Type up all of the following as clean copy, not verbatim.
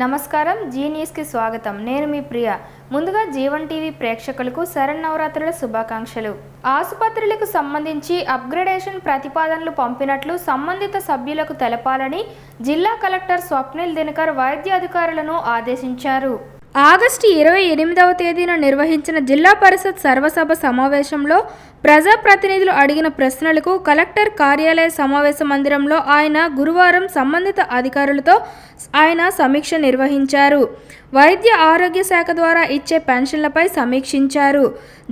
నమస్కారం G news కి స్వాగతం. నేను మీ ప్రియ. ముందుగా జీవన్ టీవీ ప్రేక్షకులకు శరన్నవరాత్రుల శుభాకాంక్షలు. ఆసుపత్రులకు సంబంధించి అప్గ్రేడేషన్ ప్రతిపాదనలు పంపినట్లు సంబంధిత సభ్యులకు తెలపాలని జిల్లా కలెక్టర్ స్వప్నిల్ దినకర్ వైద్య అధికారులను ఆదేశించారు. ఆగస్టు 28వ తేదీన నిర్వహించిన జిల్లా పరిషత్ సర్వసభ సమావేశంలో ప్రజాప్రతినిధులు అడిగిన ప్రశ్నలకు కలెక్టర్ కార్యాలయ సమావేశ మందిరంలో ఆయన గురువారం సంబంధిత అధికారులతో సమీక్ష నిర్వహించారు. వైద్య ఆరోగ్య శాఖ ద్వారా ఇచ్చే పెన్షన్లపై సమీక్షించారు.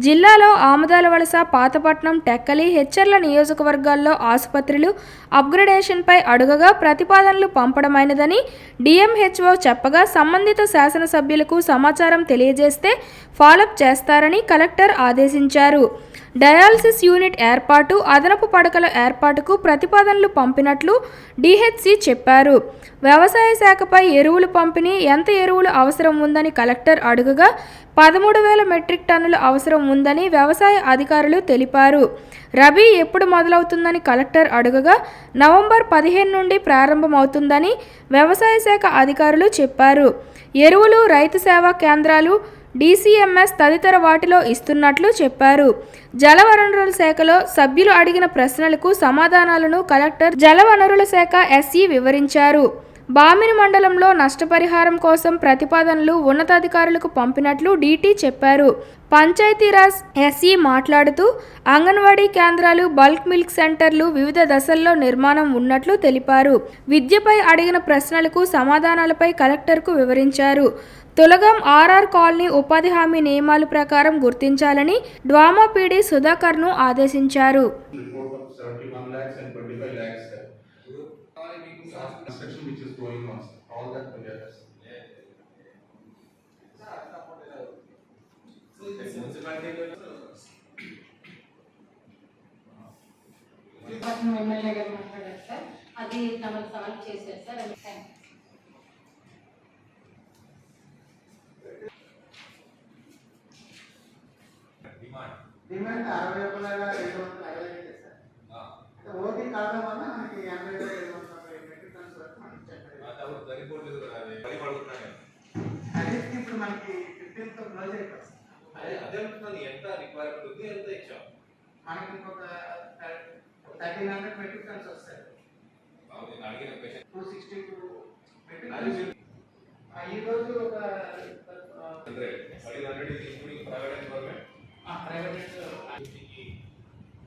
జిల్లాలో ఆమదాల వలస, పాతపట్నం, టెక్కలి, హెచ్చర్ల నియోజకవర్గాల్లో ఆసుపత్రులు అప్గ్రేడేషన్పై అడుగగా ప్రతిపాదనలు పంపడమైనదని డిఎంహెచ్ఓ చెప్పగా సంబంధిత శాసనసభ్యులకు సమాచారం తెలియజేస్తే ఫాలోఅప్ చేస్తారని కలెక్టర్ ఆదేశించారు. డయాలసిస్ యూనిట్ ఏర్పాటు, అదనపు పడకల ఏర్పాటుకు ప్రతిపాదనలు పంపినట్లు డిహెచ్సి చెప్పారు. వ్యవసాయ శాఖపై ఎరువులు పంపిణీ, ఎంత ఎరువులు అవసరం ఉందని కలెక్టర్ అడుగగా 13,000 మెట్రిక్ టన్నులు అవసరం ఉందని వ్యవసాయ అధికారులు తెలిపారు. రబీ ఎప్పుడు మొదలవుతుందని కలెక్టర్ అడుగగా నవంబర్ 15 నుండి ప్రారంభమవుతుందని వ్యవసాయ శాఖ అధికారులు చెప్పారు. ఎరువులు రైతు సేవా కేంద్రాలు, డిసిఎంఎస్ తదితర వాటిలో ఇస్తున్నట్లు చెప్పారు. జలవనరుల శాఖలో సభ్యులు అడిగిన ప్రశ్నలకు సమాధానాలను కలెక్టర్ జలవనరుల శాఖ ఎస్ఈ వివరించారు. బామిని మండలంలో నష్టపరిహారం కోసం ప్రతిపాదనలు ఉన్నతాధికారులకు పంపినట్లు డిటి చెప్పారు. పంచాయతీరాజ్ ఎస్ఈ మాట్లాడుతూ అంగన్వాడీ కేంద్రాలు, బల్క్ మిల్క్ సెంటర్లు వివిధ దశల్లో నిర్మాణం ఉన్నట్లు తెలిపారు. విద్యపై అడిగిన ప్రశ్నలకు సమాధానాలపై కలెక్టర్కు వివరించారు. తులగం ఆర్ఆర్ కాలనీ ఉపాధి హామీ నియమాల ప్రకారం గుర్తించాలని డ్వామా పీడీ సుధాకర్ను ఆదేశించారు. ఎమ్మెల్యే గారు మాట్లాడారు సార్, అది తమకు సాల్వ్ చేశారు సార్. Demand 60,255 sir. ఓటీ కావడం వల్ల మనకి 80,750 మెట్రిక్ టన్స్ వరకు మనకి అది ఇప్పుడు మనకి 15th క్లోజ్ అయిపోతుంది. ఎంత రిక్వైర్మెంట్ ఉంది, ఎంత ఇచ్చాం మనకి ఇంకొక 1300 మెట్రిక్ టన్స్ వస్తాయి. 262 మెట్రిక్ టన్స్ ఈ రోజు ఒక 100 including private and government. Private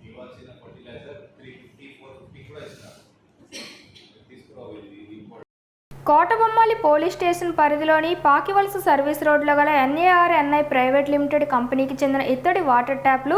ఇవ్వాల్సిన ఫర్టిలైజర్ 350, 450 కూడా ఇస్తారు. కోటబొమ్మాలి పోలీస్ స్టేషన్ పరిధిలోని పాకివలస సర్వీస్ రోడ్లో గల ఎన్ఏఆర్ఎన్ఐ ప్రైవేట్ లిమిటెడ్ కంపెనీకి చెందిన ఇత్తడి వాటర్ ట్యాప్లు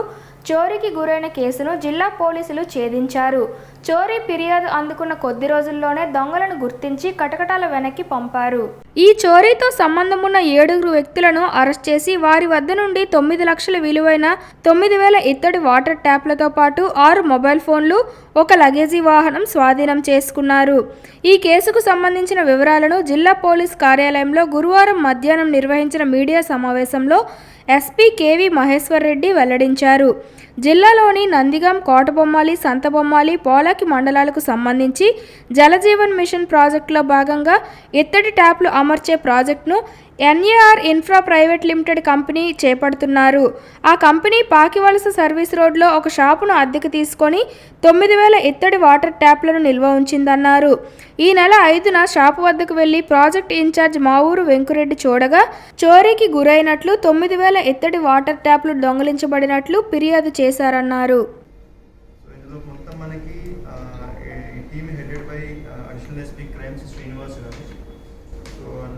చోరీకి గురైన కేసును జిల్లా పోలీసులు ఛేదించారు. చోరీ ఫిర్యాదు అందుకున్న కొద్ది రోజుల్లోనే దొంగలను గుర్తించి కటకటాల వెనక్కి పంపారు. ఈ చోరీతో సంబంధం ఉన్న 7 వ్యక్తులను అరెస్ట్ చేసి వారి వద్ద నుండి 9 లక్షల విలువైన 9,000 ఇత్తడి వాటర్ ట్యాప్లతో పాటు 6 మొబైల్ ఫోన్లు, 1 లగేజీ వాహనం స్వాధీనం చేసుకున్నారు. ఈ కేసుకు సంబంధించిన వివరాలను జిల్లా పోలీస్ కార్యాలయంలో గురువారం మధ్యాహ్నం నిర్వహించిన మీడియా సమావేశంలో ఎస్పీ కేవి మహేశ్వర్ రెడ్డి వెల్లడించారు. జిల్లాలోని నందిగాం, కోటబొమ్మాలి, సంతబొమ్మాలి, పోలాకి మండలాలకు సంబంధించి జలజీవన్ మిషన్ ప్రాజెక్టులో భాగంగా ఇత్తడి ట్యాప్లు అమర్చే ప్రాజెక్టును NAR infra private limited company చేపడుతున్నారు. ఆ కంపెనీ పాకివలస సర్వీస్ రోడ్లో ఒక షాపును అద్దెకు తీసుకొని 9,000 ఇత్తడి వాటర్ ట్యాప్లను నిల్వ ఉంచిందన్నారు. ఈ నెల 5న షాపు వద్దకు వెళ్లి ప్రాజెక్ట్ ఇన్ఛార్జ్ మావూరు వెంకురెడ్డి చూడగా చోరీకి గురైనట్లు 9,000 ఇత్తడి వాటర్ ట్యాప్లు దొంగిలించబడినట్లు ఫిర్యాదు చేశారన్నారు.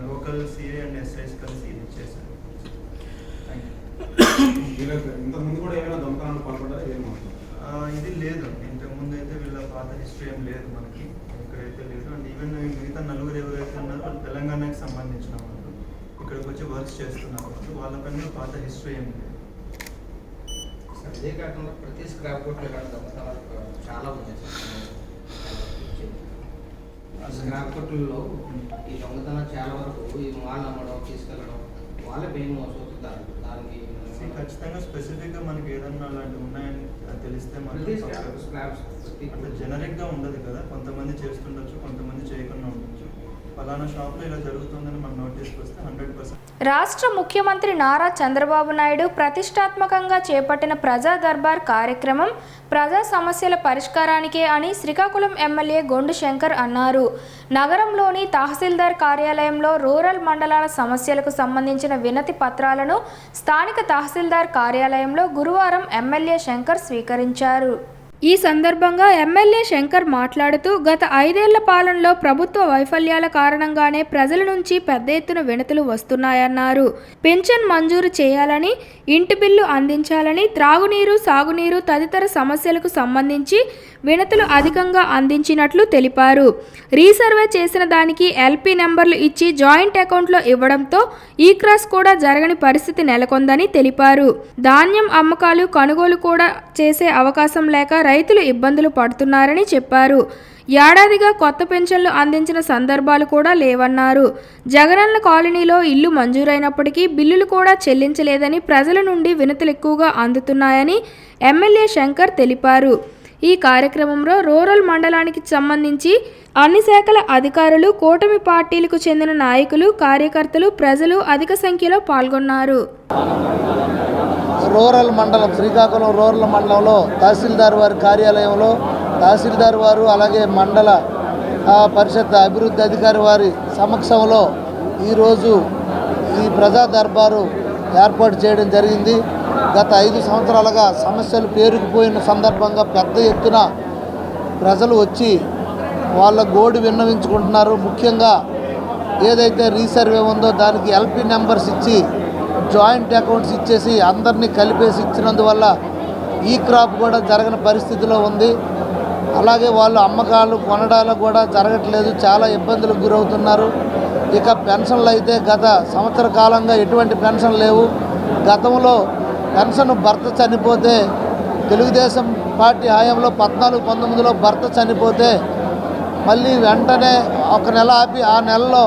లోకల్ సిఐ అండ్ ఎస్ఐస్ కలిసి చేశారు. ఇంతకుముందు కూడా ఏమైనా దొంగతనాలు పాల్పడ్డారా? ఇది లేదు, ఇంతకుముందు అయితే వీళ్ళ పాత హిస్టరీ ఏం లేదు, మనకి ఇక్కడైతే లేదు. అండ్ ఈవెన్ మిగతా 4 ఎవరైతే ఉన్నారో వాళ్ళు తెలంగాణకి సంబంధించిన వాళ్ళు ఇక్కడికి వచ్చి వర్క్స్ చేస్తున్నారు. వాళ్ళపైన పాత హిస్టరీ ఏం లేదు. అదే కాకుండా ప్రతి స్క్రాప్ బోర్డ్లో చాలా ఉన్నాయి సార్. స్క్రాప్ కొట్టుల్లో ఈ దొంగతనం చాలా వరకు ఈ మాల్ అమ్మడం, తీసుకెళ్ళడం వాళ్ళే మెయిన్ మోసవుతున్నారు. దానికి ఖచ్చితంగా స్పెసిఫిక్గా మనకి ఏదన్నా అలాంటివి ఉన్నాయని తెలిస్తే మనకి జనరిక్గా ఉండదు కదా, కొంతమంది చేస్తుండొచ్చు, కొంతమంది చేయకుండా ఉండొచ్చు. ఫలానా షాప్లో ఇలా జరుగుతుందని మన నోటీస్కి వస్తే 100%. రాష్ట్ర ముఖ్యమంత్రి నారా చంద్రబాబు నాయుడు ప్రతిష్టాత్మకంగా చేపట్టిన ప్రజా దర్బార్ కార్యక్రమం ప్రజా సమస్యల పరిష్కారానికే అని శ్రీకాకుళం ఎమ్మెల్యే గొండు శంకర్ అన్నారు. నగరంలోని తహసీల్దార్ కార్యాలయంలో రూరల్ మండలాల సమస్యలకు సంబంధించిన వినతి పత్రాలను స్థానిక తహసీల్దార్ కార్యాలయంలో గురువారం ఎమ్మెల్యే శంకర్ స్వీకరించారు. ఈ సందర్భంగా ఎమ్మెల్యే శంకర్ మాట్లాడుతూ గత 5 ఏళ్ల పాలనలో ప్రభుత్వ వైఫల్యాల కారణంగానే ప్రజల నుంచి పెద్ద ఎత్తున వినతులు వస్తున్నాయన్నారు. పెన్షన్ మంజూరు చేయాలని, ఇంటి బిల్లు అందించాలని, త్రాగునీరు, సాగునీరు తదితర సమస్యలకు సంబంధించి వినతులు అధికంగా అందించినట్లు తెలిపారు. రీసర్వే చేసిన దానికి ఎల్పీ నెంబర్లు ఇచ్చి జాయింట్ అకౌంట్లో ఇవ్వడంతో ఈ క్రాస్ కూడా జరగని పరిస్థితి నెలకొందని తెలిపారు. ధాన్యం అమ్మకాలు, కొనుగోలు కూడా చేసే అవకాశం లేక రైతులు ఇబ్బందులు పడుతున్నారని చెప్పారు. ఏడాదిగా కొత్త పెన్షన్లు అందించిన సందర్భాలు కూడా లేవన్నారు. జగనన్న కాలనీలో ఇల్లు మంజూరైనప్పటికీ బిల్లులు కూడా చెల్లించలేదని ప్రజల నుండి వినతులు ఎక్కువగా అందుతున్నాయని ఎమ్మెల్యే శంకర్ తెలిపారు. ఈ కార్యక్రమంలో రూరల్ మండలానికి సంబంధించి అన్ని శాఖల అధికారులు, కూటమి పార్టీలకు చెందిన నాయకులు, కార్యకర్తలు, ప్రజలు అధిక సంఖ్యలో పాల్గొన్నారు. రూరల్ మండలం, శ్రీకాకుళం రూరల్ మండలంలో తహసీల్దార్ వారి కార్యాలయంలో తహసీల్దార్ వారు అలాగే మండల పరిషత్ అభివృద్ధి అధికారి వారి సమక్షంలో ఈరోజు ఈ ప్రజా దర్బారు ఏర్పాటు చేయడం జరిగింది. గత 5 సంవత్సరాలుగా సమస్యలు పేరుకుపోయిన సందర్భంగా పెద్ద ఎత్తున ప్రజలు వచ్చి వాళ్ళ గోడు విన్నవించుకుంటున్నారు. ముఖ్యంగా ఏదైతే రీసర్వే ఉందో దానికి ఎల్పీ నెంబర్స్ ఇచ్చి జాయింట్ అకౌంట్స్ ఇచ్చేసి అందరినీ కలిపేసి ఇచ్చినందువల్ల ఈ క్రాప్ కూడా జరగని పరిస్థితిలో ఉంది. అలాగే వాళ్ళు అమ్మకాలు, కొనడాలు కూడా జరగట్లేదు, చాలా ఇబ్బందులకు గురవుతున్నారు. ఇక పెన్షన్లు అయితే గత సంవత్సర కాలంగా ఎటువంటి పెన్షన్ లేవు. గతంలో పెన్షన్ భర్త చనిపోతే తెలుగుదేశం పార్టీ హయాంలో 14-19లో భర్త చనిపోతే మళ్ళీ వెంటనే 1 నెల ఆపి ఆ నెలలో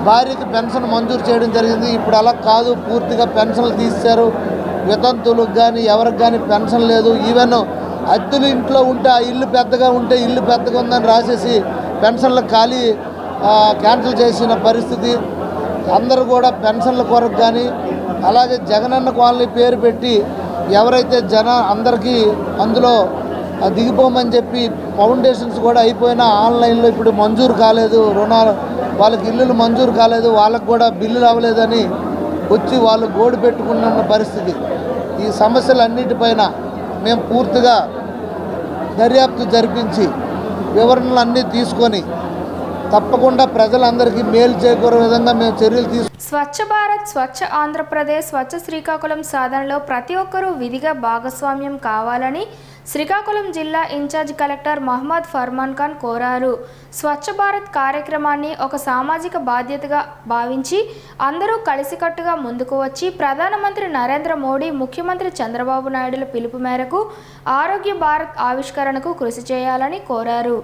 భార్యకి పెన్షన్ మంజూరు చేయడం జరిగింది. ఇప్పుడు అలా కాదు, పూర్తిగా పెన్షన్లు తీశారు. వితంతులకు కానీ ఎవరికి కానీ పెన్షన్ లేదు. ఈవెన్ అద్దెలు ఇంట్లో ఉంటే ఆ ఇల్లు పెద్దగా ఉంటే ఇల్లు పెద్దగా ఉందని రాసేసి పెన్షన్లు క్యాన్సిల్ చేసిన పరిస్థితి. అందరూ కూడా పెన్షన్ల కొరకు కానీ అలాగే జగనన్న కాలనీ పేరు పెట్టి ఎవరైతే అందరికీ అందులో దిగిపోమని చెప్పి ఫౌండేషన్స్ కూడా అయిపోయినా ఆన్లైన్లో ఇప్పుడు మంజూరు కాలేదు, రుణాలు వాళ్ళకి ఇల్లులు మంజూరు కాలేదు, వాళ్ళకు కూడా బిల్లులు అవ్వలేదని వచ్చి వాళ్ళు గోడు పెట్టుకున్న పరిస్థితి. ఈ సమస్యలన్నిటిపైన మేము పూర్తిగా దర్యాప్తు జరిపించి వివరణలు అన్నీ తీసుకొని తప్పకుండా ప్రజలందరికీ మేలు చేకూరే విధంగా మేము చర్యలు తీసుకుంటాం. స్వచ్ఛ భారత్, స్వచ్ఛ ఆంధ్రప్రదేశ్, స్వచ్ఛ శ్రీకాకుళం సాధనలో ప్రతి ఒక్కరూ విధిగా భాగస్వామ్యం కావాలని శ్రీకాకుళం జిల్లా ఇన్ఛార్జ్ కలెక్టర్ మహమ్మద్ ఫర్మాన్ ఖాన్ కోరారు. స్వచ్ఛ భారత్ కార్యక్రమాన్ని ఒక సామాజిక బాధ్యతగా భావించి అందరూ కలిసికట్టుగా ముందుకు వచ్చి ప్రధానమంత్రి నరేంద్ర మోడీ, ముఖ్యమంత్రి చంద్రబాబు నాయుడుల పిలుపు మేరకు ఆరోగ్య భారత్ ఆవిష్కరణకు కృషి చేయాలని కోరారు.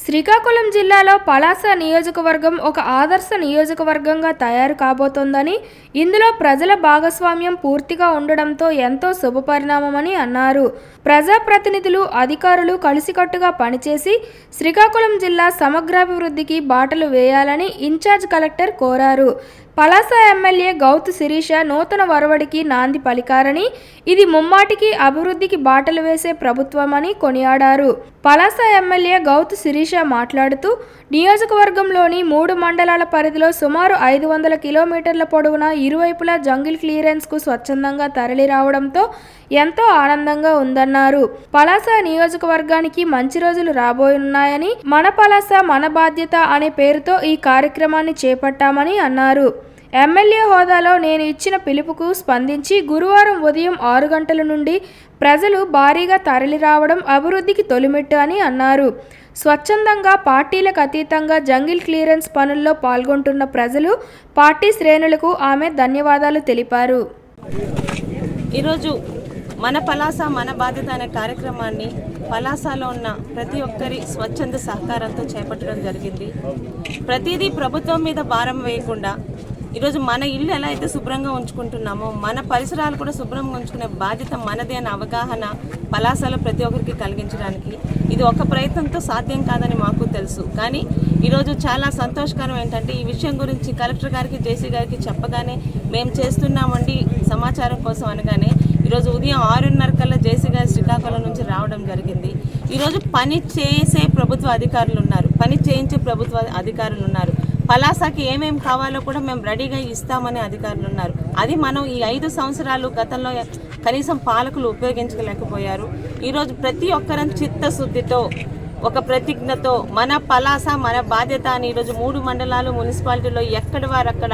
శ్రీకాకుళం జిల్లాలో పలాస నియోజకవర్గం ఒక ఆదర్శ నియోజకవర్గంగా తయారు కాబోతోందని, ఇందులో ప్రజల భాగస్వామ్యం పూర్తిగా ఉండడంతో ఎంతో శుభపరిణామమని అన్నారు. ప్రజాప్రతినిధులు, అధికారులు కలిసికట్టుగా పనిచేసి శ్రీకాకుళం జిల్లా సమగ్రాభివృద్ధికి బాటలు వేయాలని ఇన్ఛార్జ్ కలెక్టర్ కోరారు. పలాస ఎమ్మెల్యే గౌతు శిరీష నూతన వరవడికి నాంది పలికారని, ఇది ముమ్మాటికి అభివృద్ధికి బాటలు వేసే ప్రభుత్వమని కొనియాడారు. పలాస ఎమ్మెల్యే గౌతు శిరీష మాట్లాడుతూ నియోజకవర్గంలోని 3 మండలాల పరిధిలో సుమారు 500 కిలోమీటర్ల పొడవున ఇరువైపులా జంగిల్ క్లియరెన్స్కు స్వచ్ఛందంగా తరలి రావడంతో ఎంతో ఆనందంగా ఉందన్నారు. పలాస నియోజకవర్గానికి మంచి రోజులు రాబోనున్నాయని, మన పలాస మన బాధ్యత అనే పేరుతో ఈ కార్యక్రమాన్ని చేపట్టామని అన్నారు. ఎమ్మెల్యే హోదాలో నేను ఇచ్చిన పిలుపుకు స్పందించి గురువారం ఉదయం 6 గంటల నుండి ప్రజలు భారీగా తరలి రావడం అభివృద్ధికి తొలిమెట్టు అని అన్నారు. స్వచ్ఛందంగా పార్టీలకు అతీతంగా జంగిల్ క్లియరెన్స్ పనుల్లో పాల్గొంటున్న ప్రజలు, పార్టీ శ్రేణులకు ఆమె ధన్యవాదాలు తెలిపారు. ఈరోజు మన పలాస మన బాధ్యత అనే కార్యక్రమాన్ని పలాసలో ఉన్న ప్రతి ఒక్కరి స్వచ్ఛంద సహకారంతో చేపట్టడం జరిగింది. ప్రతిదీ ప్రభుత్వం మీద భారం వేయకుండా ఈరోజు మన ఇల్లు ఎలా అయితే శుభ్రంగా ఉంచుకుంటున్నామో మన పరిసరాలు కూడా శుభ్రంగా ఉంచుకునే బాధ్యత మనదే అనే అవగాహన పలాసలో ప్రతి ఒక్కరికి కలిగించడానికి ఇది ఒక ప్రయత్నంతో సాధ్యం కాదని మాకు తెలుసు. కానీ ఈరోజు చాలా సంతోషకరం ఏంటంటే ఈ విషయం గురించి కలెక్టర్ గారికి, జేసీ గారికి చెప్పగానే మేము చేస్తున్నామండి సమాచారం కోసం అనగానే ఈరోజు ఉదయం 6:30 కల్లా జేసీ గారి శ్రీకాకుళం నుంచి రావడం జరిగింది. ఈరోజు పని చేసే ప్రభుత్వ అధికారులు ఉన్నారు, పని చేయించే ప్రభుత్వ అధికారులు ఉన్నారు. పలాసకి ఏమేమి కావాలో కూడా మేము రెడీగా ఇస్తామనే అధికారులు ఉన్నారు. అది మనం ఈ 5 సంవత్సరాలు గతంలో కనీసం పాలకులు ఉపయోగించలేకపోయారు. ఈరోజు ప్రతి ఒక్కరం చిత్తశుద్ధితో ఒక ప్రతిజ్ఞతో మన పలాస మన బాధ్యత అని ఈరోజు 3 మండలాలు మున్సిపాలిటీలో ఎక్కడి వారు అక్కడ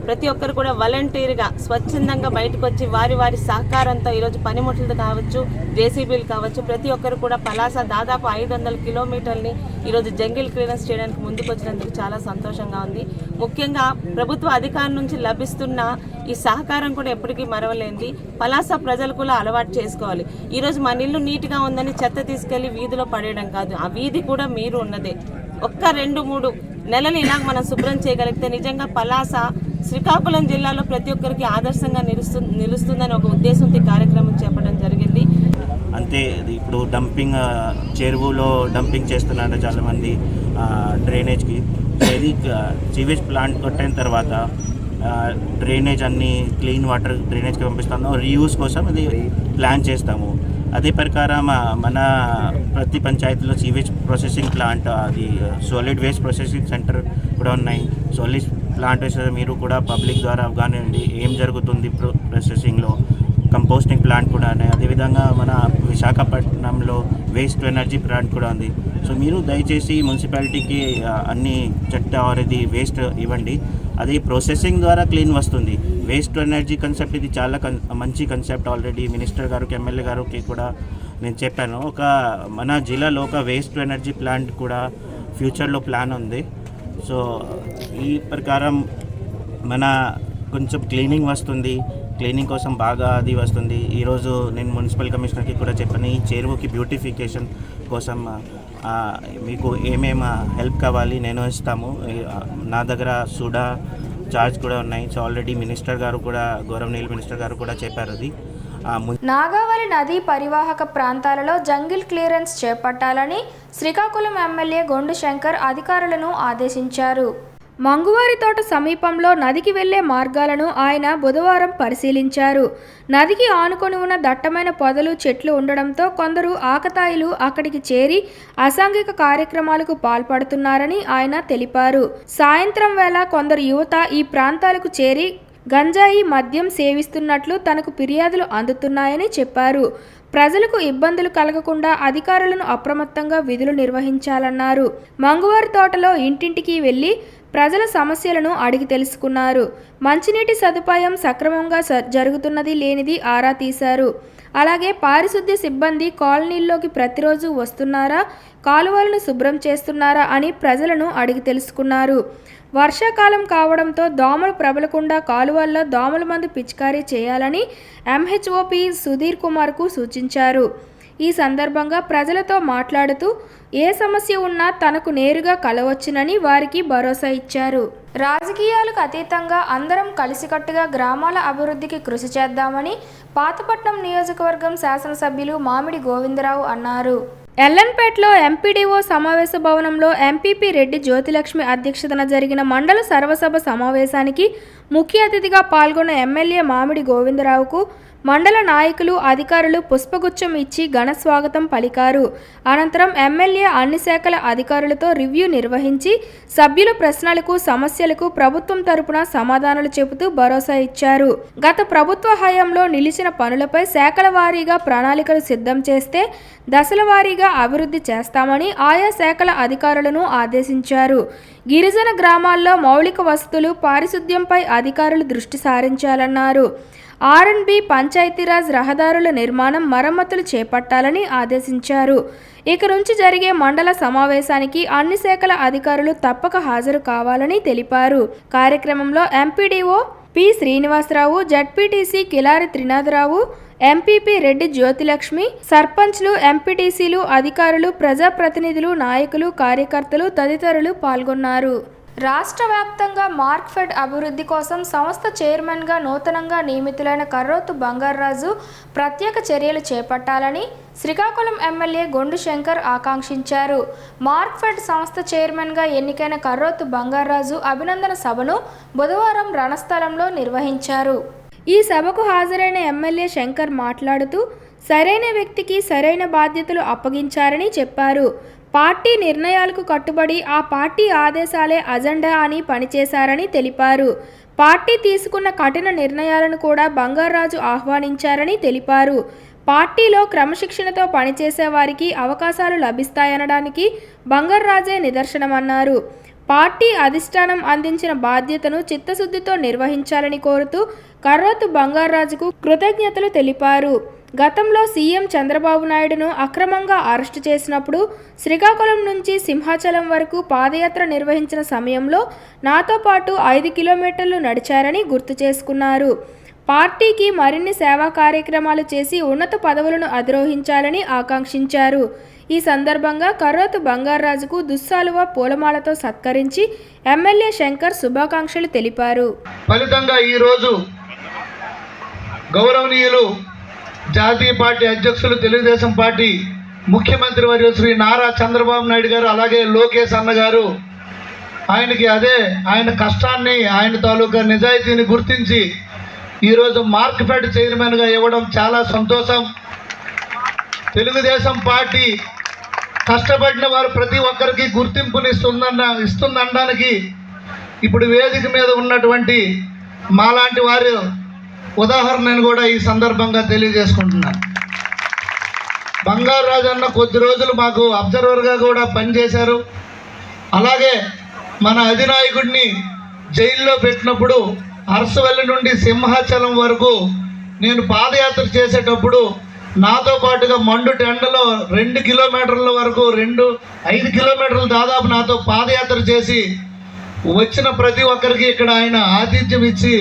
ప్రతి ఒక్కరు కూడా వాలంటీర్గా స్వచ్ఛందంగా బయటకు వచ్చి వారి వారి సహకారంతో ఈరోజు పనిముట్లు కావచ్చు, జేసీబీలు కావచ్చు, ప్రతి ఒక్కరు కూడా పలాస దాదాపు 500 కిలోమీటర్ని ఈరోజు జంగిల్ క్లియరెన్స్ చేయడానికి ముందుకు వచ్చినందుకు చాలా సంతోషంగా ఉంది. ముఖ్యంగా ప్రభుత్వ అధికారం నుంచి లభిస్తున్న ఈ సహకారం కూడా ఎప్పటికీ మరవలేంది. పలాస ప్రజలు కూడా అలవాటు చేసుకోవాలి. ఈరోజు మన ఇల్లు నీట్గా ఉందని చెత్త తీసుకెళ్లి వీధిలో పడేయడం కాదు, ఆ వీధి కూడా మీరు ఉన్నదే. ఒక్క 2-3 నెలలు ఇలా మనం శుభ్రం చేయగలిగితే నిజంగా పలాస శ్రీకాకుళం జిల్లాలో ప్రతి ఒక్కరికి ఆదర్శంగా నిలుస్తుందని ఒక ఉద్దేశంతో ఈ కార్యక్రమం చేపట్టడం జరిగింది. అంతే ఇప్పుడు డంపింగ్ చెరువులో డంపింగ్ చేస్తున్నారు చాలామంది డ్రైనేజ్కి. ఇది సీవేజ్ ప్లాంట్ కొట్టిన తర్వాత డ్రైనేజ్ అన్ని క్లీన్ వాటర్ డ్రైనేజ్కి పంపిస్తాము. రీయూస్ కోసం అది ప్లాన్ చేస్తాము. అదే ప్రకారం మన ప్రతి పంచాయతీలో సీవేజ్ ప్రాసెసింగ్ ప్లాంట్, అది సాలిడ్ వేస్ట్ ప్రాసెసింగ్ సెంటర్ కూడా ఉన్నాయి. సాలిడ్ ప్లాంట్ వేస్తే మీరు కూడా పబ్లిక్ ద్వారా అవగాహన ఉంది ఏం జరుగుతుంది ప్రాసెసింగ్లో. కంపోస్టింగ్ ప్లాంట్ కూడా ఉన్నాయి. అదేవిధంగా మన విశాఖపట్నంలో వేస్ట్ టు ఎనర్జీ ప్లాంట్ కూడా ఉంది. సో మీరు దయచేసి మున్సిపాలిటీకి అన్ని చెత్త ఇది వేస్ట్ ఇవ్వండి. అది ప్రాసెసింగ్ ద్వారా క్లీన్ వస్తుంది. వేస్ట్ టు ఎనర్జీ కాన్సెప్ట్ ఇది చాలా మంచి కాన్సెప్ట్. ఆల్రెడీ మినిస్టర్ గారికి, ఎమ్మెల్యే గారికి కూడా నేను చెప్పాను. మన జిల్లాలో ఒక వేస్ట్ టు ఎనర్జీ ప్లాంట్ కూడా ఫ్యూచర్లో ప్లాన్ ఉంది. సో ఈ ప్రకారం మన కొంచెం క్లీనింగ్ వస్తుంది, క్లీనింగ్ కోసం బాగా అది వస్తుంది. ఈరోజు నేను మున్సిపల్ కమిషనర్కి కూడా చెప్పాను, ఈ చెరువుకి బ్యూటిఫికేషన్ కోసం మీకు ఏమేమి హెల్ప్ కావాలి నేను ఇస్తాము. నా దగ్గర సుడా చార్జ్ కూడా ఉన్నాయి. సో ఆల్రెడీ మినిస్టర్ గారు కూడా, గౌరవనీయులు మినిస్టర్ గారు కూడా చెప్పారు. అది నాగావళి నదీ పరివాహక ప్రాంతాలలో జంగిల్ క్లియరెన్స్ చేపట్టాలని శ్రీకాకుళం ఎమ్మెల్యే గొండు శంకర్ అధికారులను ఆదేశించారు. మంగువారితోట సమీపంలో నదికి వెళ్లే మార్గాలను ఆయన బుధవారం పరిశీలించారు. నదికి ఆనుకొని ఉన్న దట్టమైన పొదలు, చెట్లు ఉండడంతో కొందరు ఆకతాయిలు అక్కడికి చేరి అసాంఘిక కార్యక్రమాలకు పాల్పడుతున్నారని ఆయన తెలిపారు. సాయంత్రం వేళ కొందరు యువత ఈ ప్రాంతాలకు చేరి గంజాయి, మద్యం సేవిస్తున్నట్లు తనకు ఫిర్యాదులు అందుతున్నాయని చెప్పారు. ప్రజలకు ఇబ్బందులు కలగకుండా అధికారులను అప్రమత్తంగా విధులు నిర్వహించాలన్నారు. మంగువారి తోటలో ఇంటింటికి వెళ్లి ప్రజల సమస్యలను అడిగి తెలుసుకున్నారు. మంచినీటి సదుపాయం సక్రమంగా జరుగుతున్నది లేనిది ఆరా తీశారు. అలాగే పారిశుద్ధ్య సిబ్బంది కాలనీల్లోకి ప్రతిరోజు వస్తున్నారా, కాలువలను శుభ్రం చేస్తున్నారా అని ప్రజలను అడిగి తెలుసుకున్నారు. వర్షాకాలం కావడంతో దోమలు ప్రబలకుండా కాలువల్లో దోమల మందు పిచికారీ చేయాలని ఎంహెచ్ఓపి సుధీర్ కుమార్కు సూచించారు. ఈ సందర్భంగా ప్రజలతో మాట్లాడుతూ ఏ సమస్య ఉన్నా తనకు నేరుగా కలవచ్చునని వారికి భరోసా ఇచ్చారు. రాజకీయాలకు అతీతంగా అందరం కలిసికట్టుగా గ్రామాల అభివృద్ధికి కృషి చేద్దామని పాతపట్నం నియోజకవర్గం శాసనసభ్యులు మామిడి గోవిందరావు అన్నారు. ఎల్లన్పేటలో ఎంపీడీఓ సమావేశ భవనంలో ఎంపీపీ రెడ్డి జ్యోతిలక్ష్మి అధ్యక్షతన జరిగిన మండల సర్వసభ సమావేశానికి ముఖ్య అతిథిగా పాల్గొన్న ఎమ్మెల్యే మామిడి గోవిందరావుకు మండల నాయకులు, అధికారులు పుష్పగుచ్చం ఇచ్చి ఘన స్వాగతం పలికారు. అనంతరం ఎమ్మెల్యే అన్ని శాఖల అధికారులతో రివ్యూ నిర్వహించి సభ్యుల ప్రశ్నలకు, సమస్యలకు ప్రభుత్వం తరపున సమాధానాలు చెబుతూ భరోసా ఇచ్చారు. గత ప్రభుత్వ హయాంలో నిలిచిన పనులపై శాఖల వారీగా ప్రణాళికలు సిద్ధం చేస్తే దశల వారీగా అభివృద్ధి చేస్తామని ఆయా శాఖల అధికారులను ఆదేశించారు. గిరిజన గ్రామాల్లో మౌలిక వసతులు, పారిశుద్ధ్యంపై అధికారులు దృష్టి సారించాలన్నారు. ఆర్ఎండ్బి, పంచాయతీరాజ్ రహదారుల నిర్మాణం, మరమ్మతులు చేపట్టాలని ఆదేశించారు. ఇక నుంచి జరిగే మండల సమావేశానికి అన్ని శాఖల అధికారులు తప్పక హాజరు కావాలని తెలిపారు. కార్యక్రమంలో MPDO P Srinivasarao, ZPTC Kilari Trinatharao, MPP Reddy Jyothilakshmi, సర్పంచ్లు, ఎంపీటీసీలు, అధికారులు, ప్రజాప్రతినిధులు, నాయకులు, కార్యకర్తలు తదితరులు పాల్గొన్నారు. రాష్ట్ర వ్యాప్తంగా మార్క్ఫెడ్ అభివృద్ధి కోసం సంస్థ చైర్మన్గా నూతనంగా నియమితులైన కర్రోతు బంగారాజు ప్రత్యేక చర్యలు చేపట్టాలని శ్రీకాకుళం ఎమ్మెల్యే గొండు శంకర్ ఆకాంక్షించారు. మార్క్ఫెడ్ సంస్థ చైర్మన్గా ఎన్నికైన కర్రోతు బంగారాజు అభినందన సభను బుధవారం రణస్థలంలో నిర్వహించారు. ఈ సభకు హాజరైన ఎమ్మెల్యే శంకర్ మాట్లాడుతూ సరైన వ్యక్తికి సరైన బాధ్యతలు అప్పగించారని చెప్పారు. పార్టీ నిర్ణయాలకు కట్టుబడి ఆ పార్టీ ఆదేశాలే అజెండా అని పనిచేశారని తెలిపారు. పార్టీ తీసుకున్న కఠిన నిర్ణయాలను కూడా బంగారాజు ఆహ్వానించారని తెలిపారు. పార్టీలో క్రమశిక్షణతో పనిచేసే వారికి అవకాశాలు లభిస్తాయనడానికి బంగారాజే నిదర్శనమన్నారు. పార్టీ అధిష్టానం అందించిన బాధ్యతను చిత్తశుద్ధితో నిర్వహించాలని కోరుతూ కర్రోతు బంగారాజుకు కృతజ్ఞతలు తెలిపారు. గతంలో సీఎం చంద్రబాబు నాయుడును అక్రమంగా అరెస్టు చేసినప్పుడు శ్రీకాకుళం నుంచి సింహాచలం వరకు పాదయాత్ర నిర్వహించిన సమయంలో నాతో పాటు 5 కిలోమీటర్లు నడిచారని గుర్తు చేసుకున్నారు. పార్టీకి మరిన్ని సేవా కార్యక్రమాలు చేసి ఉన్నత పదవులను అధిరోహించాలని ఆకాంక్షించారు. ఈ సందర్భంగా కర్రోతు బంగారాజుకు దుస్సాలువ పూలమాలతో సత్కరించి ఎమ్మెల్యే శంకర్ శుభాకాంక్షలు తెలిపారు. ఫలితంగా ఈరోజు గౌరవనీయులు జాతీయ పార్టీ అధ్యక్షులు తెలుగుదేశం పార్టీ ముఖ్యమంత్రి వర్యులు శ్రీ నారా చంద్రబాబు నాయుడు గారు, అలాగే లోకేష్ అన్న గారు ఆయన కష్టాన్ని, ఆయన తాలూకా నిజాయితీని గుర్తించి ఈరోజు మార్క్ఫెడ్ చైర్మన్గా ఇవ్వడం చాలా సంతోషం. తెలుగుదేశం పార్టీ కష్టపడిన వారు ప్రతి ఒక్కరికి ఇస్తుందనడానికి ఇప్పుడు వేదిక మీద ఉన్నటువంటి మాలాంటి వారు ఉదాహరణను కూడా ఈ సందర్భంగా తెలియజేసుకుంటున్నాను. బంగారాజు అన్న కొద్ది రోజులు మాకు అబ్జర్వర్గా కూడా పనిచేశారు. అలాగే మన అధినాయకుడిని జైల్లో పెట్టినప్పుడు అరసవల్లి నుండి సింహాచలం వరకు నేను పాదయాత్ర చేసేటప్పుడు నాతో పాటుగా మండు టెండలో 2 కిలోమీటర్ల వరకు 5 కిలోమీటర్లు దాదాపు నాతో పాదయాత్ర చేసి వచ్చిన ప్రతి ఒక్కరికి ఇక్కడ ఆయన ఆతిథ్యం ఇచ్చి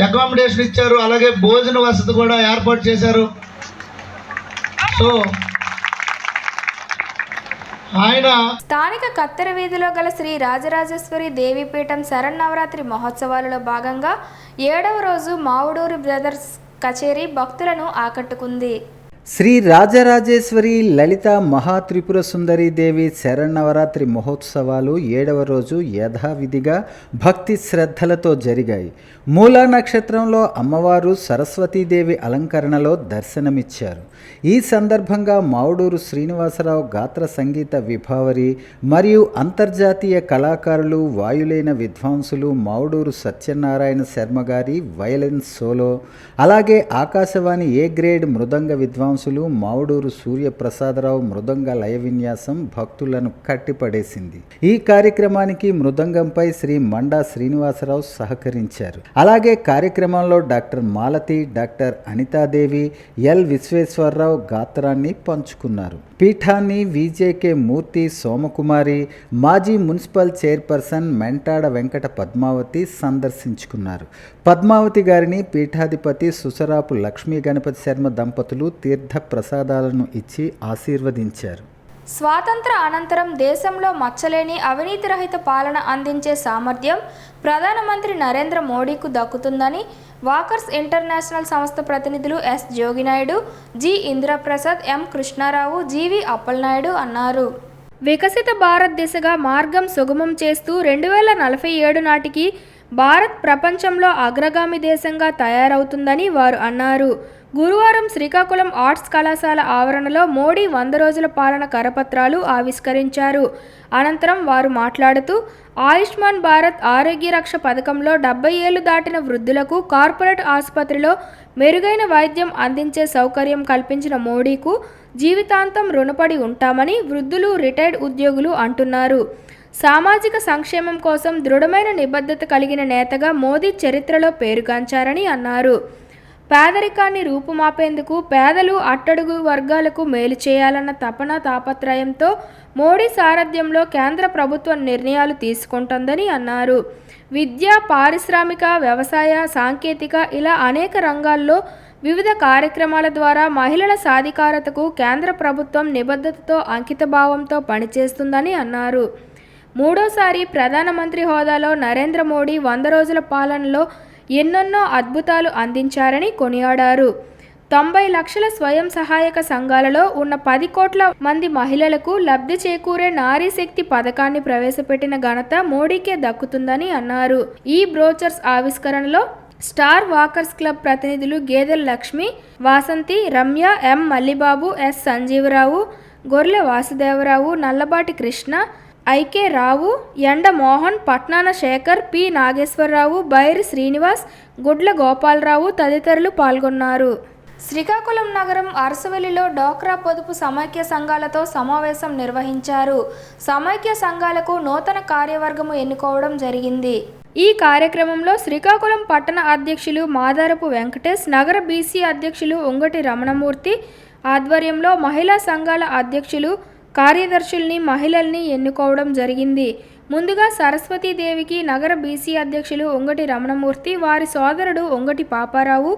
అకామిడేషన్ ఇచ్చారు. అలాగే భోజన వసతి కూడా ఏర్పాటు చేశారు. సో ఆయన స్థానిక కత్తెర వీధిలో గల శ్రీ రాజరాజేశ్వరి దేవీపీఠం శరన్నవరాత్రి మహోత్సవాలలో భాగంగా 7వ రోజు మావుడూరి బ్రదర్స్ కచేరీ భక్తులను ఆకట్టుకుంది. శ్రీ రాజరాజేశ్వరి లలిత మహాత్రిపుర సుందరీ దేవి శరన్నవరాత్రి మహోత్సవాలు 7వ రోజు యథావిధిగా భక్తి శ్రద్ధలతో జరిగాయి. మూలా నక్షత్రంలో అమ్మవారు సరస్వతీదేవి అలంకరణలో దర్శనమిచ్చారు. ఈ సందర్భంగా మావుడూరు శ్రీనివాసరావు గాత్ర సంగీత విభావరి మరియు అంతర్జాతీయ కళాకారులు, వాయులేన విద్వాంసులు మావుడూరు సత్యనారాయణ శర్మ గారి వయలిన్ సోలో, అలాగే ఆకాశవాణి ఏ గ్రేడ్ మృదంగ విద్వాంసులు మావుడూరు సూర్యప్రసాదరావు మృదంగ లయ విన్యాసం భక్తులను కట్టిపడేసింది. ఈ కార్యక్రమానికి మృదంగంపై శ్రీ మండా శ్రీనివాసరావు సహకరించారు. అలాగే కార్యక్రమంలో doctor Malathi, doctor Anitadevi, L Visweswararao గాత్రాన్ని పంచుకున్నారు. పీఠాన్ని విజేకే మూర్తి, సోమకుమారి, మాజీ మున్సిపల్ చైర్పర్సన్ మెంటాడ వెంకట పద్మావతి సందర్శించుకున్నారు. పద్మావతి గారిని పీఠాధిపతి సుసరాపు లక్ష్మీ గణపతి శర్మ దంపతులు తీర్థ ప్రసాదాలను ఇచ్చి ఆశీర్వదించారు. స్వాతంత్ర అనంతరం దేశంలో మచ్చలేని అవినీతి రహిత పాలన అందించే సామర్థ్యం ప్రధానమంత్రి నరేంద్ర మోడీకు దక్కుతుందని వాకర్స్ ఇంటర్నేషనల్ సంస్థ ప్రతినిధులు ఎస్ జోగినాయుడు, జి ఇంద్రప్రసాద్, ఎం కృష్ణారావు, జీవి అప్పలనాయుడు అన్నారు. వికసిత భారత్ దిశగా మార్గం సుగమం చేస్తూ 2047 నాటికి భారత్ ప్రపంచంలో అగ్రగామి దేశంగా తయారవుతుందని వారు అన్నారు. గురువారం శ్రీకాకుళం ఆర్ట్స్ కళాశాల ఆవరణలో మోడీ 100 రోజుల పాలన కరపత్రాలు ఆవిష్కరించారు. అనంతరం వారు మాట్లాడుతూ ఆయుష్మాన్ భారత్ ఆరోగ్య రక్ష పథకంలో 70 ఏళ్లు దాటిన వృద్ధులకు కార్పొరేట్ ఆసుపత్రిలో మెరుగైన వైద్యం అందించే సౌకర్యం కల్పించిన మోడీకు జీవితాంతం రుణపడి ఉంటామని వృద్ధులు, రిటైర్డ్ ఉద్యోగులు అంటున్నారు. సామాజిక సంక్షేమం కోసం దృఢమైన నిబద్ధత కలిగిన నేతగా మోదీ చరిత్రలో పేరుగాంచారని అన్నారు. పేదరికాన్ని రూపుమాపేందుకు పేదలు, అట్టడుగు వర్గాలకు మేలు చేయాలన్న తపన తాపత్రయంతో మోడీ సారథ్యంలో కేంద్ర ప్రభుత్వం నిర్ణయాలు తీసుకుంటోందని అన్నారు. విద్య, పారిశ్రామిక, వ్యవసాయ, సాంకేతిక ఇలా అనేక రంగాల్లో వివిధ కార్యక్రమాల ద్వారా మహిళల సాధికారతకు కేంద్ర ప్రభుత్వం నిబద్ధతతో, అంకితభావంతో పనిచేస్తుందని అన్నారు. మూడోసారి ప్రధానమంత్రి హోదాలో నరేంద్ర మోడీ 100 రోజుల పాలనలో ఎన్నెన్నో అద్భుతాలు అందించారని కొనియాడారు. 90 లక్షల స్వయం సహాయక సంఘాలలో ఉన్న 10 కోట్ల మంది మహిళలకు లబ్ధి చేకూరే నారీ శక్తి పథకాన్ని ప్రవేశపెట్టిన ఘనత మోడీకే దక్కుతుందని అన్నారు. ఈ బ్రోచర్స్ ఆవిష్కరణలో స్టార్ వాకర్స్ క్లబ్ ప్రతినిధులు గేదెల లక్ష్మి, వాసంతి, రమ్య, ఎం మల్లిబాబు, ఎస్ సంజీవరావు, గొర్రె వాసుదేవరావు, నల్లబాటి కృష్ణ, ఐకే రావు, ఎండ మోహన్, పట్నాన శేఖర్, పి నాగేశ్వరరావు, బైరి శ్రీనివాస్, గుడ్ల గోపాలరావు తదితరులు పాల్గొన్నారు. శ్రీకాకుళం నగరం అరసవెల్లిలో డోక్రా పొదుపు సమైక్య సంఘాలతో సమావేశం నిర్వహించారు. సమైక్య సంఘాలకు నూతన కార్యవర్గము ఎన్నుకోవడం జరిగింది. ఈ కార్యక్రమంలో శ్రీకాకుళం పట్టణ అధ్యక్షులు మాదారపు వెంకటేష్, నగర బీసీ అధ్యక్షులు ఉంగటి రమణమూర్తి ఆధ్వర్యంలో మహిళా సంఘాల అధ్యక్షులు, కార్యదర్శుల్ని, మహిళల్ని ఎన్నుకోవడం జరిగింది. ముందుగా సరస్వతీదేవికి నగర బీసీ అధ్యక్షులు ఉంగటి రమణమూర్తి, వారి సోదరుడు ఉంగటి పాపారావు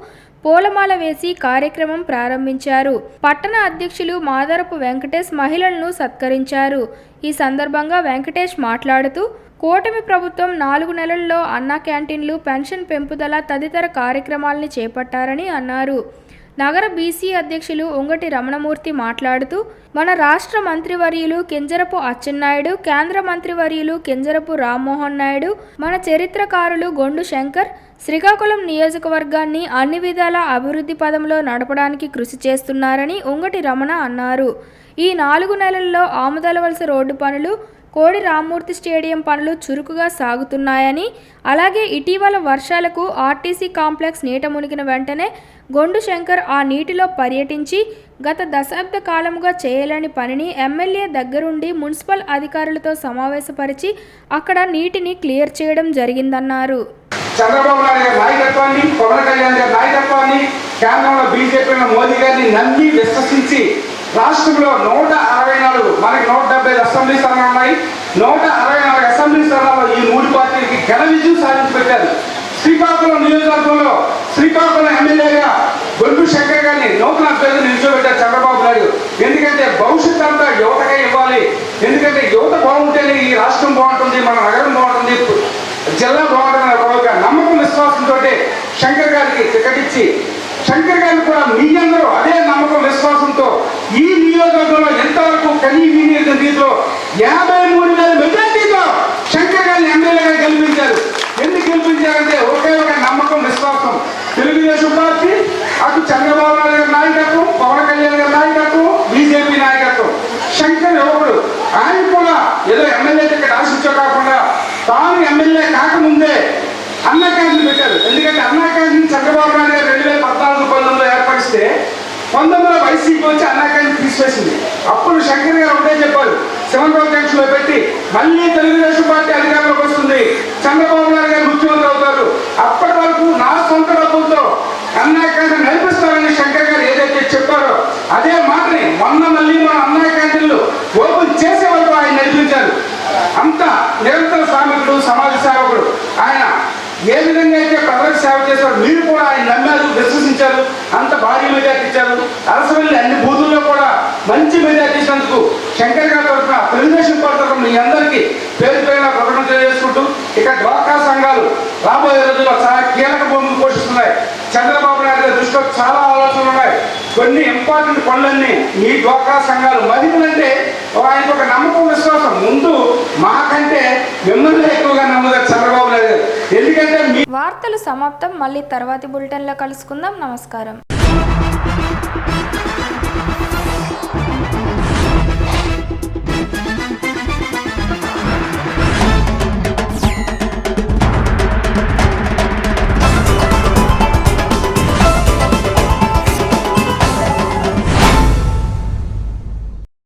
పూలమాల వేసి కార్యక్రమం ప్రారంభించారు. పట్టణ అధ్యక్షులు మాదారపు వెంకటేష్ మహిళలను సత్కరించారు. ఈ సందర్భంగా వెంకటేష్ మాట్లాడుతూ కూటమి ప్రభుత్వం 4 నెలల్లో అన్నా క్యాంటీన్లు, పెన్షన్ పెంపుదల తదితర కార్యక్రమాల్ని చేపట్టారని అన్నారు. నగర బీసీ అధ్యక్షులు ఉంగటి రమణమూర్తి మాట్లాడుతూ మన రాష్ట్ర మంత్రివర్యులు కింజరపు అచ్చెన్నాయుడు, కేంద్ర మంత్రివర్యులు కింజరపు రామ్మోహన్ నాయుడు, మన చరిత్రకారులు గొండు శంకర్ శ్రీకాకుళం నియోజకవర్గాన్ని అన్ని విధాల అభివృద్ధి పదంలో నడపడానికి కృషి చేస్తున్నారని ఉంగటి రమణ అన్నారు. ఈ 4 నెలల్లో ఆముదలవలస రోడ్డు పనులు, కోడి రామ్మూర్తి స్టేడియం పనులు చురుకుగా సాగుతున్నాయని, అలాగే ఇటీవల వర్షాలకు ఆర్టీసీ కాంప్లెక్స్ నీట మునిగిన వెంటనే గొండు శంకర్ ఆ నీటిలో పర్యటించి గత దశాబ్ద కాలముగా చేయలేని పనిని ఎమ్మెల్యే దగ్గరుండి మున్సిపల్ అధికారులతో సమావేశపరిచి అక్కడ నీటిని క్లియర్ చేయడం జరిగిందన్నారు. చంద్రబాబు నాయుడు గారి నాయకత్వాన్ని, పవన్ కళ్యాణ్ గారి నాయకత్వాన్ని, కేంద్రంలో బీజేపీ మోదీ గారిని నమ్మి విశ్వసించి రాష్ట్రంలో 164 మనకి 170 అసెంబ్లీ స్థానాలు ఉన్నాయి. 164 అసెంబ్లీ స్థానాల్లో ఈ 3 పార్టీలకి ఘన విజయం సాధించి పెట్టారు. శ్రీకాకుళం నియోజకవర్గంలో శ్రీకాకుళం ఎమ్మెల్యేగా గొండు శంకర్ గారిని నూతన అభ్యర్థిని నిలిచోబెట్టారు చంద్రబాబు నాయుడు. ఎందుకంటే భవిష్యత్ అంతా యువతకే ఇవ్వాలి. ఎందుకంటే యువత బాగుంటేనే ఈ రాష్ట్రం బాగుంటుంది, మన నగరం బాగుంటుంది, జిల్లా బాగుంటుంది. ఒక నమ్మకం విశ్వాసంతో శంకర్ గారికి టికెట్ ఇచ్చి శంకర్ గారిని కూడా మీ అందరూ అదే నమ్మకం విశ్వాసంతో ఈ నియోజకవర్గంలో ఎంతవరకు కనీ విని రీతిలో 53,000 మెజార్టీతో శంకర్ గారిని ఎమ్మెల్యేగా గెలిపించారు. ఎందుకు గెలిపించారంటే ఒకే ఒక నమ్మకం, విశ్వాసం. తెలుగుదేశం పార్టీ, అటు చంద్రబాబు నాయుడు గారి నాయకత్వం, పవన్ కళ్యాణ్ గారి నాయకత్వం, బీజేపీ నాయకత్వం. శంకర్ యువకుడు, ఆయన కూడా ఏదో ఎమ్మెల్యే టికెట్ ఆశించో కాకుండా తాను ఎమ్మెల్యే కాకముందే అన్నా క్యాంటీన్ పెట్టారు. ఎందుకంటే అన్నా క్యాంటీన్ చంద్రబాబు నాయుడు గారు 2014-19 ఏర్పరిస్తే 19లో వైసీపీ వచ్చి అన్నా క్యాంటీన్ తీసివేసింది. అప్పుడు శంకర్ గారు ఒకటే చెప్పారు, శివన్బాబు జంక్షన్లో పెట్టి మళ్ళీ తెలుగుదేశం పార్టీ అధికారంలోకి వస్తుంది, చంద్రబాబు నాయుడు గారు ముఖ్యమంత్రి అవుతారు, అప్పటి వరకు నా సొంత డబ్బులతో అన్నా క్యాంటీన్ నడిపిస్తారని శంకర్ గారు ఏదైతే చెప్పారో అదే మాటని మొన్న మళ్ళీ మన అన్నా క్యాంటీన్లు ఓపెన్ చేసే వరకు ఆయన నడిపించారు. అంత నిరంతర శ్రామికుడు, సమాజ సేవకుడు ఆయన. ఏ విధంగా అయితే ప్రజలకు సేవ చేశారు, మీరు కూడా ఆయన నమ్మారు, విశ్వసించారు, అంత భారీ మెజార్టీ ఇచ్చారు. అరసవెల్లి అన్ని బూతుల్లో కూడా మంచి మెజార్టీ ఇచ్చినందుకు శంకర్ గారి తరఫున, తెలుగుదేశం పార్టీ తరఫున మీ అందరికీ పేరు పేరున ప్రకటన తెలియజేసుకుంటూ, ఇక డ్వాక్రా సంఘాలు రాబోయే రోజుల్లో చాలా కీలక భూమిని పోషిస్తున్నాయి. చంద్రబాబు నాయుడు గారి దృష్టిలో చాలా ఆలోచనలు ఉన్నాయి. కొన్ని ఇంపార్టెంట్ పనులన్నీ ఈ డ్వాక్రా సంఘాలు, మహిళలంటే ఆయనకు ఒక నమ్మకం, విశ్వాసం. ముందు మాకంటే మిమ్మల్ని ఎక్కువగా నమ్ముతారు చంద్రబాబు నాయుడు గారు. ఎందుకంటే వార్తలు సమాప్తం. మళ్ళీ తర్వాతి బులెటిన్లో కలుసుకుందాం. నమస్కారం.